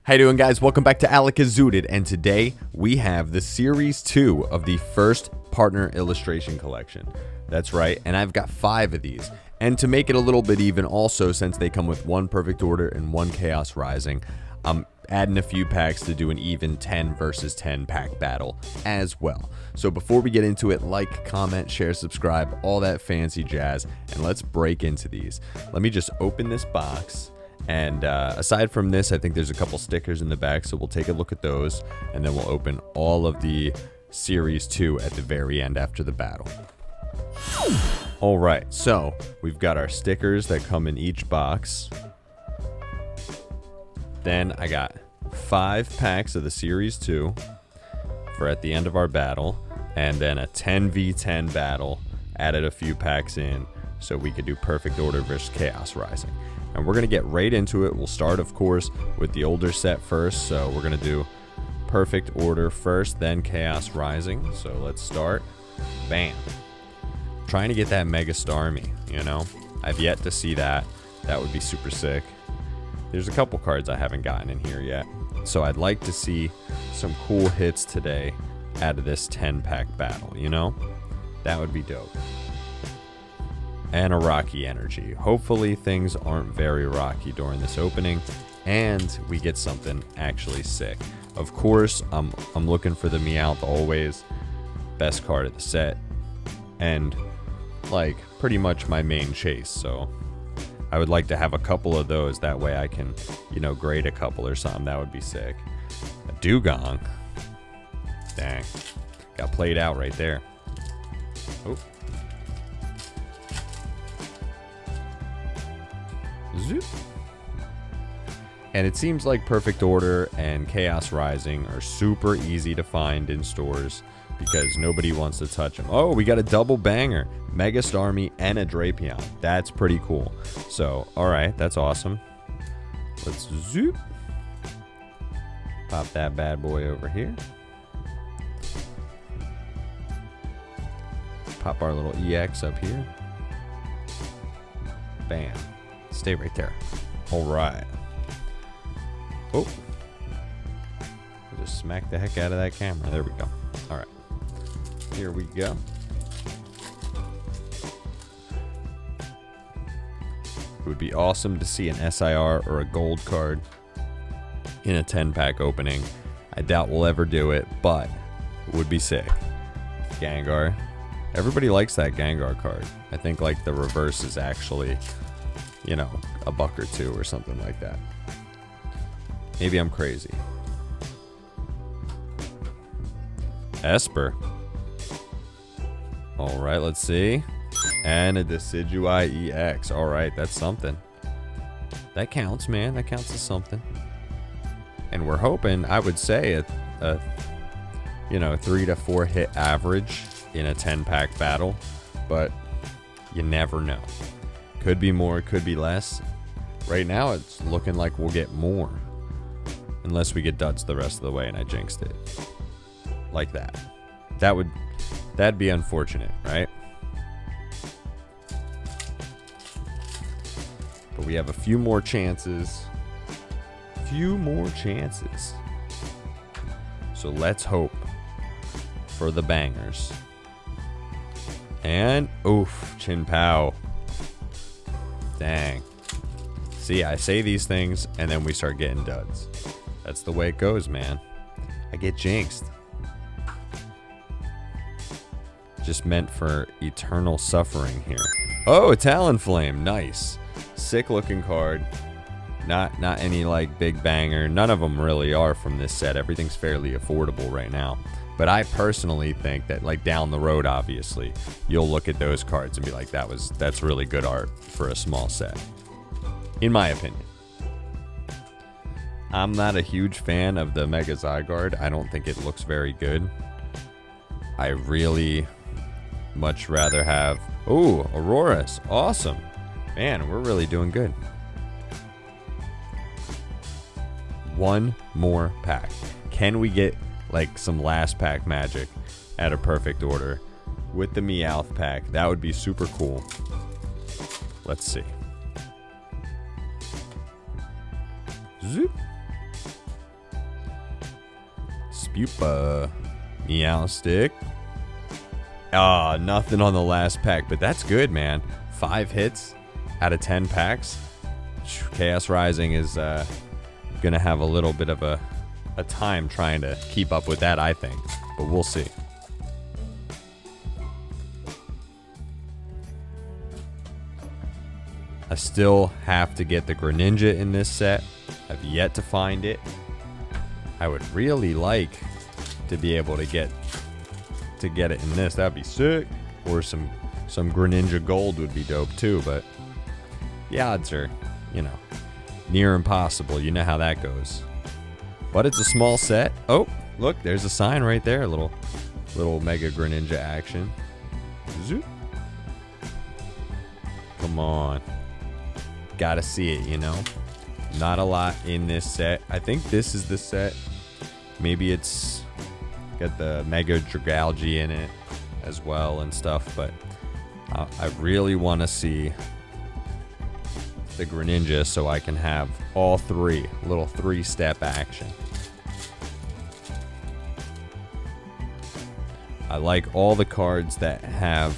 How you doing, guys? Welcome back to Alakazooted, and today we have the Series 2 of the First Partner Illustration Collection. That's right, and I've got 5 of these. And to make it a little bit even also, since they come with 1 Perfect Order and 1 Chaos Rising, I'm adding a few packs to do an even 10 versus 10 pack battle as well. So before we get into it, like, comment, share, subscribe, all that fancy jazz, and let's break into these. Let me just open this box. And aside from this, I think there's a couple stickers in the back, so we'll take a look at those, and then we'll open all of the Series 2 at the very end after the battle. Alright, so we've got our stickers that come in each box. Then I got 5 packs of the Series 2 for at the end of our battle, and then a 10v10 battle, added a few packs in so we could do Perfect Order versus Chaos Rising. And we're going to get right into it. We'll start, of course, with the older set first. So we're going to do Perfect Order first, then Chaos Rising. So let's start. Bam. Trying to get that Mega Starmie, you know. I've yet to see that. That would be super sick. There's a couple cards I haven't gotten in here yet. So I'd like to see some cool hits today out of this 10-pack battle, you know. That would be dope. And a rocky energy. Hopefully things aren't very rocky during this opening and we get something actually sick. Of course, I'm looking for the Meowth always. Best card of the set. And like pretty much my main chase. So I would like to have a couple of those. That way I can, you know, grade a couple or something. That would be sick. A Dugong. Dang. Got played out right there. Oh. Zoop. And it seems like Perfect Order and Chaos Rising are super easy to find in stores because nobody wants to touch them. Oh, we got a double banger. Mega Starmie and a Drapion. That's pretty cool. So, alright, that's awesome. Let's zoop. Pop that bad boy over here. Pop our little EX up here. Bam. Stay right there. All right. Oh. Just smack the heck out of that camera. There we go. All right. Here we go. It would be awesome to see an SIR or a gold card in a 10-pack opening. I doubt we'll ever do it, but it would be sick. Gengar. Everybody likes that Gengar card. I think like the reverse is actually, you know, a buck or 2 or something like that. Maybe I'm crazy. Esper. Alright, let's see. And a Decidueye EX. Alright, that's something. That counts, man. That counts as something. And we're hoping, I would say, a you know, 3 to 4 hit average in a 10-pack battle. But you never know. Could be more, could be less. Right now, it's looking like we'll get more. Unless we get duds the rest of the way and I jinxed it. Like that. That'd be unfortunate, right? But we have a few more chances. So let's hope for the bangers. And, oof, Chin Pao. Dang. See, I say these things, and then we start getting duds. That's the way it goes, man. I get jinxed. Just meant for eternal suffering here. Oh, a Talonflame. Nice. Sick looking card. Not any, like, big banger. None of them really are from this set. Everything's fairly affordable right now. But I personally think that, like, down the road, obviously, you'll look at those cards and be like, that's really good art for a small set. In my opinion. I'm not a huge fan of the Mega Zygarde. I don't think it looks very good. I really much rather have... Oh, Auroras. Awesome. Man, we're really doing good. One more pack. Can we get like some last pack magic at a Perfect Order with the Meowth pack? That would be super cool. Let's see. Zoop. Pupa. Meowstic. Ah, nothing on the last pack, but that's good, man. 5 hits out of 10 packs. Chaos Rising is going to have a little bit of a time trying to keep up with that, I think. But we'll see. I still have to get the Greninja in this set. I've yet to find it. I would really like to be able to get it in this. That'd be sick. Or some Greninja Gold would be dope too, but the odds are, near impossible. You know how that goes. But it's a small set. Oh, look, there's a sign right there. A little Mega Greninja action. Zoop. Come on. Gotta see it, Not a lot in this set. I think this is the set. Maybe it's got the Mega Dragalge in it as well and stuff, but I really want to see the Greninja so I can have all 3, little 3-step action. I like all the cards that have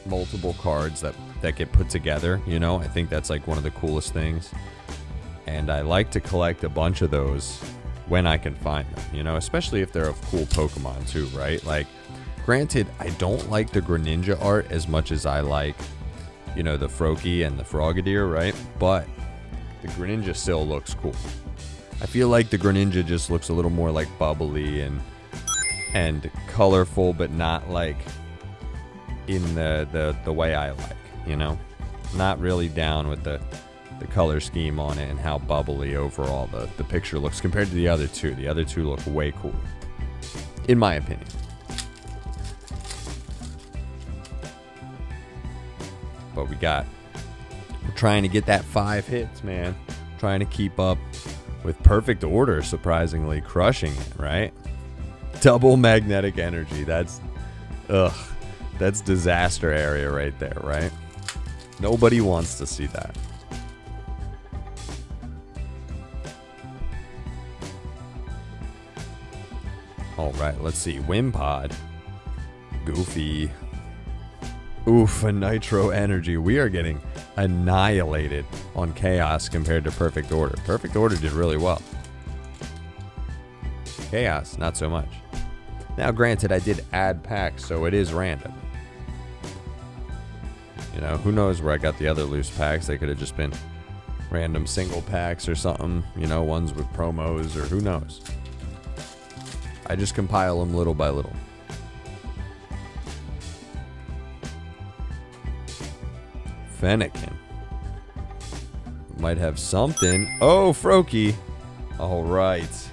multiple cards that get put together, I think that's like one of the coolest things. And I like to collect a bunch of those when I can find them, especially if they're of cool Pokemon too, right? Like, granted, I don't like the Greninja art as much as I like, the Froakie and the Frogadier, right? But the Greninja still looks cool. I feel like the Greninja just looks a little more like bubbly and colorful, but not like in the way I like, Not really down with the color scheme on it and how bubbly overall the picture looks compared to the other two. The other two look way cooler, in my opinion. But we're trying to get that 5 hits, man. Trying to keep up with perfect order, surprisingly crushing it, right? Double magnetic energy. That's disaster area right there, right? Nobody wants to see that. All right, let's see. Wimpod. Goofy. Oof, a Nitro Energy. We are getting annihilated on Chaos compared to Perfect Order. Perfect Order did really well. Chaos, not so much. Now, granted, I did add packs, so it is random. Who knows where I got the other loose packs. They could have just been random single packs or something, ones with promos, or who knows. I just compile them little by little. Fennekin. Might have something. Oh, Froakie. All right.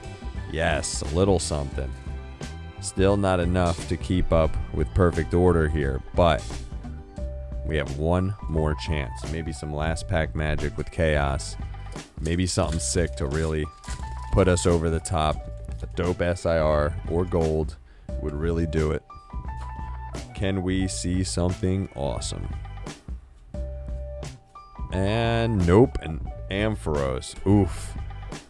Yes, a little something. Still not enough to keep up with Perfect Order here, but we have one more chance. Maybe some last pack magic with Chaos. Maybe something sick to really put us over the top. A dope SIR or gold would really do it. Can we see something awesome? And nope, an Ampharos. Oof.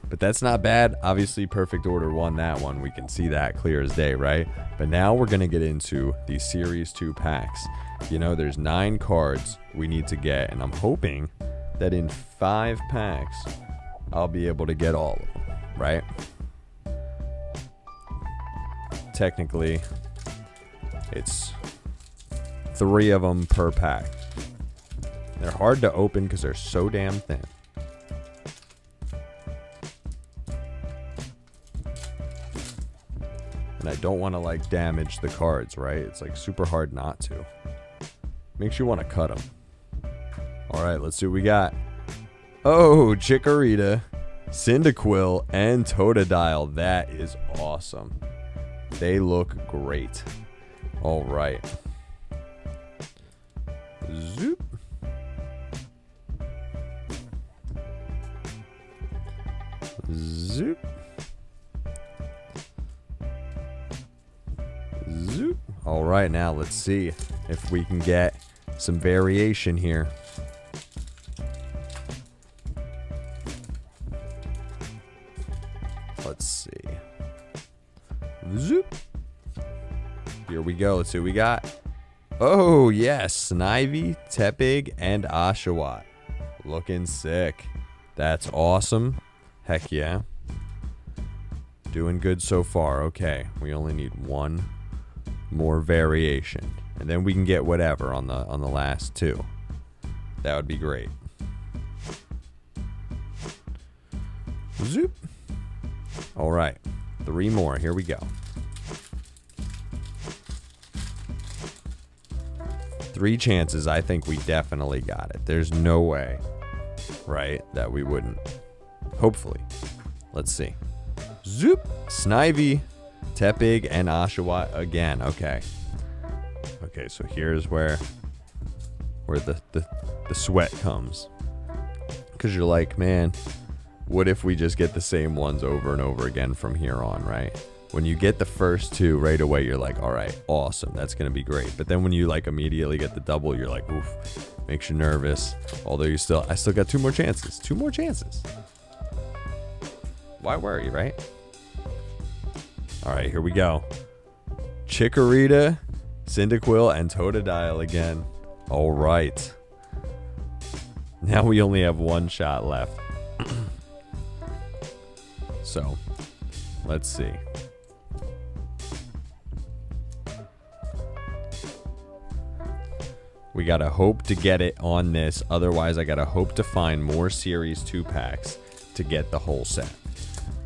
But that's not bad. Obviously, Perfect Order won that one. We can see that clear as day, right? But now we're going to get into these Series 2 packs. There's 9 cards we need to get, and I'm hoping that in 5 packs, I'll be able to get all of them, right? Technically, it's 3 of them per pack. They're hard to open because they're so damn thin. And I don't want to damage the cards, right? It's super hard not to. Makes you want to cut them. All right, let's see what we got. Oh, Chikorita, Cyndaquil, and Totodile. That is awesome. They look great. All right. Zoop. Zoop. Zoop. All right, now let's see if we can get some variation here. Let's see. Zoop. Here we go. Let's see what we got. Oh, yes. Snivy, Tepig, and Oshawott. Looking sick. That's awesome. Heck yeah. Doing good so far. Okay. We only need one more variation. And then we can get whatever on the last two. That would be great. Zoop. All right. 3 more. Here we go. 3 chances. I think we definitely got it. There's no way, right, that we wouldn't. Hopefully. Let's see. Zoop. Snivy, Tepig, and Oshawott again. Okay. Okay, so here's where the sweat comes. Because you're like, man, what if we just get the same ones over and over again from here on, right? When you get the first 2 right away, you're like, all right, awesome. That's going to be great. But then when you like immediately get the double, you're like, oof, makes you nervous. Although I still got 2 more chances. 2 more chances. Why worry, right? All right, here we go. Chikorita, Cyndaquil, and Totodile again. All right. Now we only have 1 shot left. So, let's see. We gotta hope to get it on this. Otherwise, I gotta hope to find more Series 2 packs to get the whole set.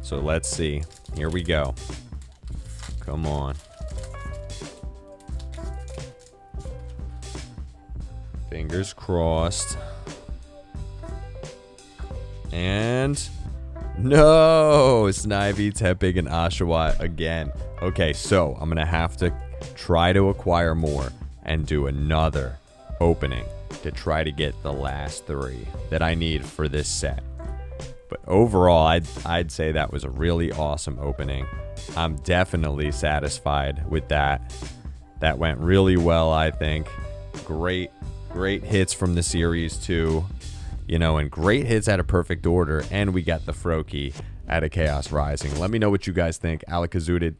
So let's see. Here we go. Come on. Fingers crossed. And no, Snivy, Tepig, and Oshawott again. Okay, so I'm gonna have to try to acquire more and do another opening to try to get the last 3 that I need for this set. But overall, I'd say that was a really awesome opening. I'm definitely satisfied with that. That went really well, I think. Great hits from the Series 2. You know, and great hits out of Perfect Order. And we got the Froakie out of Chaos Rising. Let me know what you guys think. Alakazooted,